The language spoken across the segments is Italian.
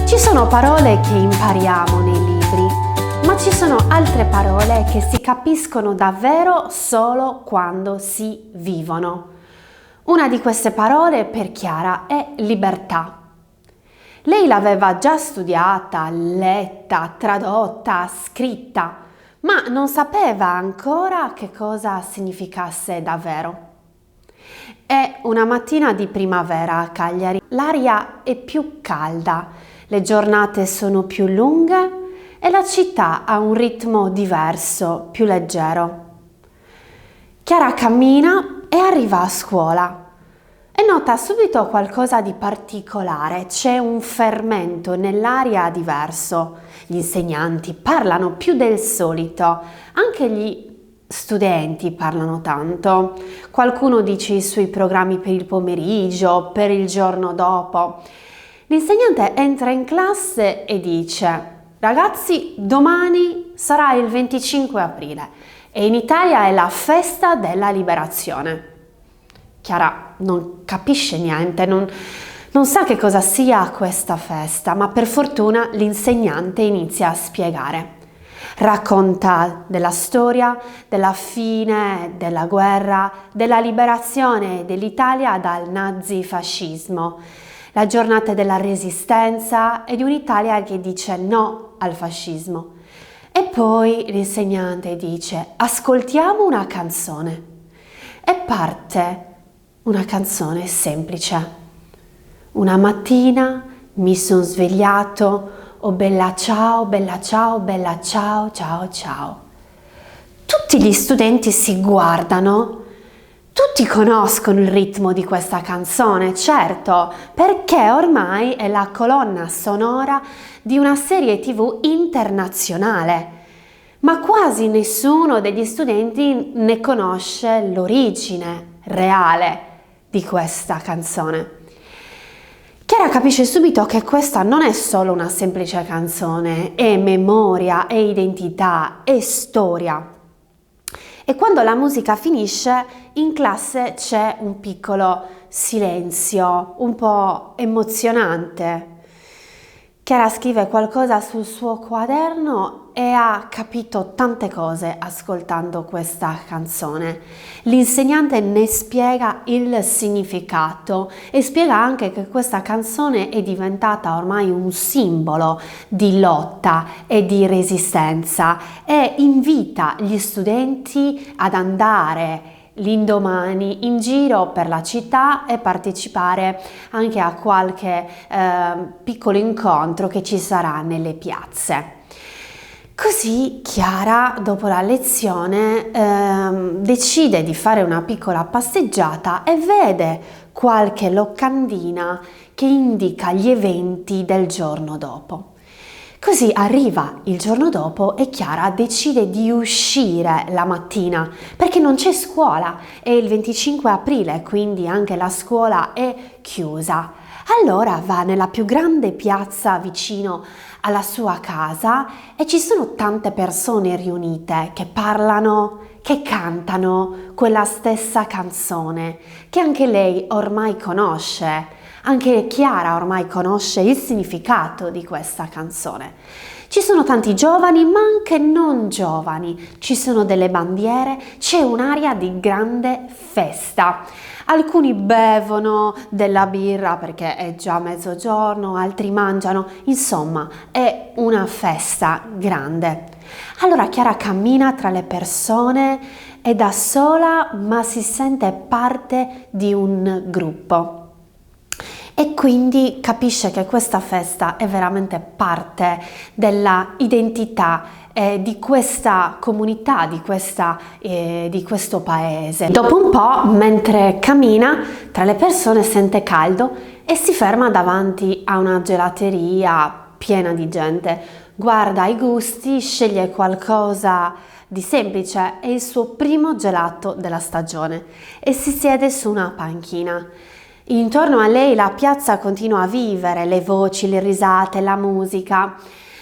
Ci sono parole che impariamo nei libri, ma ci sono altre parole che si capiscono davvero solo quando si vivono. Una di queste parole per Chiara è libertà. Lei l'aveva già studiata, letta, tradotta, scritta, ma non sapeva ancora che cosa significasse davvero. È una mattina di primavera a Cagliari. L'aria è più calda, le giornate sono più lunghe e la città ha un ritmo diverso, più leggero. Chiara cammina e arriva a scuola e nota subito qualcosa di particolare. C'è un fermento nell'aria diverso. Gli insegnanti parlano più del solito, anche gli studenti parlano tanto. Qualcuno dice i suoi programmi per il pomeriggio, per il giorno dopo. L'insegnante entra in classe e dice: ragazzi, domani sarà il 25 aprile e in Italia è la festa della liberazione. Chiara non capisce niente, non sa che cosa sia questa festa, ma per fortuna l'insegnante inizia a spiegare. Racconta della storia, della fine della guerra, della liberazione dell'Italia dal nazifascismo, la giornata della resistenza e di un'Italia che dice no al fascismo. E poi l'insegnante dice: ascoltiamo una canzone. E parte una canzone semplice. Una mattina mi son svegliato, oh bella ciao, bella ciao, bella ciao, ciao, ciao. Tutti gli studenti si guardano, tutti conoscono il ritmo di questa canzone, certo, perché ormai è la colonna sonora di una serie TV internazionale, ma quasi nessuno degli studenti ne conosce l'origine reale di questa canzone. Chiara capisce subito che questa non è solo una semplice canzone, è memoria, è identità, è storia. E quando la musica finisce, in classe c'è un piccolo silenzio, un po' emozionante. Chiara scrive qualcosa sul suo quaderno e ha capito tante cose ascoltando questa canzone. L'insegnante ne spiega il significato e spiega anche che questa canzone è diventata ormai un simbolo di lotta e di resistenza e invita gli studenti ad andare l'indomani in giro per la città e partecipare anche a qualche piccolo incontro che ci sarà nelle piazze. Così Chiara, dopo la lezione, decide di fare una piccola passeggiata e vede qualche locandina che indica gli eventi del giorno dopo. Così arriva il giorno dopo e Chiara decide di uscire la mattina perché non c'è scuola, è il 25 aprile, quindi anche la scuola è chiusa. Allora va nella più grande piazza vicino alla sua casa e ci sono tante persone riunite che parlano, che cantano quella stessa canzone che anche lei ormai conosce. Anche Chiara ormai conosce il significato di questa canzone. Ci sono tanti giovani, ma anche non giovani. Ci sono delle bandiere, c'è un'aria di grande festa. Alcuni bevono della birra perché è già mezzogiorno, altri mangiano. Insomma, è una festa grande. Allora Chiara cammina tra le persone, è da sola, ma si sente parte di un gruppo. E quindi capisce che questa festa è veramente parte della identità di questa comunità, di questo paese. Dopo un po', mentre cammina tra le persone, sente caldo e si ferma davanti a una gelateria piena di gente. Guarda i gusti, sceglie qualcosa di semplice, è il suo primo gelato della stagione e si siede su una panchina. Intorno a lei la piazza continua a vivere, le voci, le risate, la musica.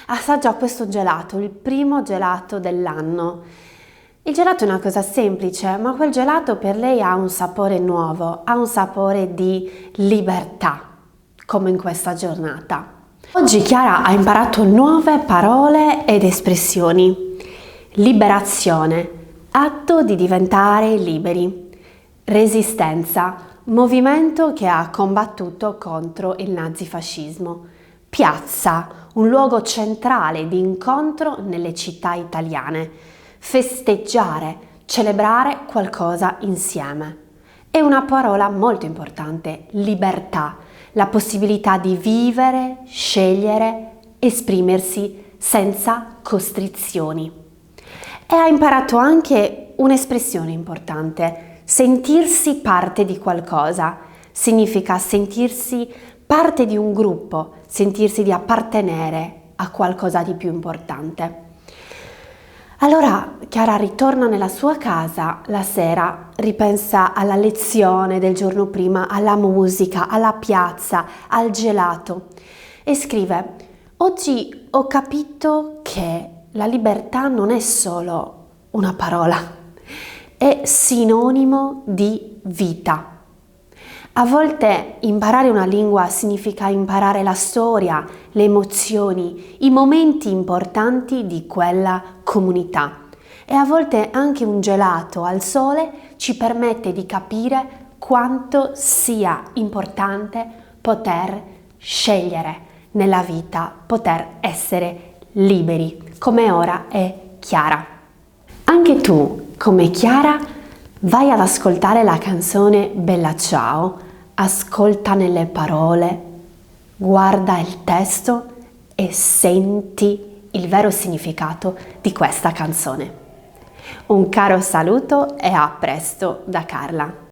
Assaggia questo gelato, il primo gelato dell'anno. Il gelato è una cosa semplice, ma quel gelato per lei ha un sapore nuovo, ha un sapore di libertà, come in questa giornata. Oggi Chiara ha imparato nuove parole ed espressioni. Liberazione, atto di diventare liberi. Resistenza, movimento che ha combattuto contro il nazifascismo. Piazza, un luogo centrale di incontro nelle città italiane. Festeggiare, celebrare qualcosa insieme. E una parola molto importante, libertà, la possibilità di vivere, scegliere, esprimersi senza costrizioni. E ha imparato anche un'espressione importante, sentirsi parte di qualcosa. Significa sentirsi parte di un gruppo, sentirsi di appartenere a qualcosa di più importante. Allora Chiara ritorna nella sua casa la sera, ripensa alla lezione del giorno prima, alla musica, alla piazza, al gelato e scrive: oggi ho capito che la libertà non è solo una parola, è sinonimo di vita. A volte imparare una lingua significa imparare la storia, le emozioni, i momenti importanti di quella comunità. E a volte anche un gelato al sole ci permette di capire quanto sia importante poter scegliere nella vita, poter essere liberi, come ora è Chiara. Anche tu, come Chiara, vai ad ascoltare la canzone Bella Ciao, ascolta nelle parole, guarda il testo e senti il vero significato di questa canzone. Un caro saluto e a presto da Carla.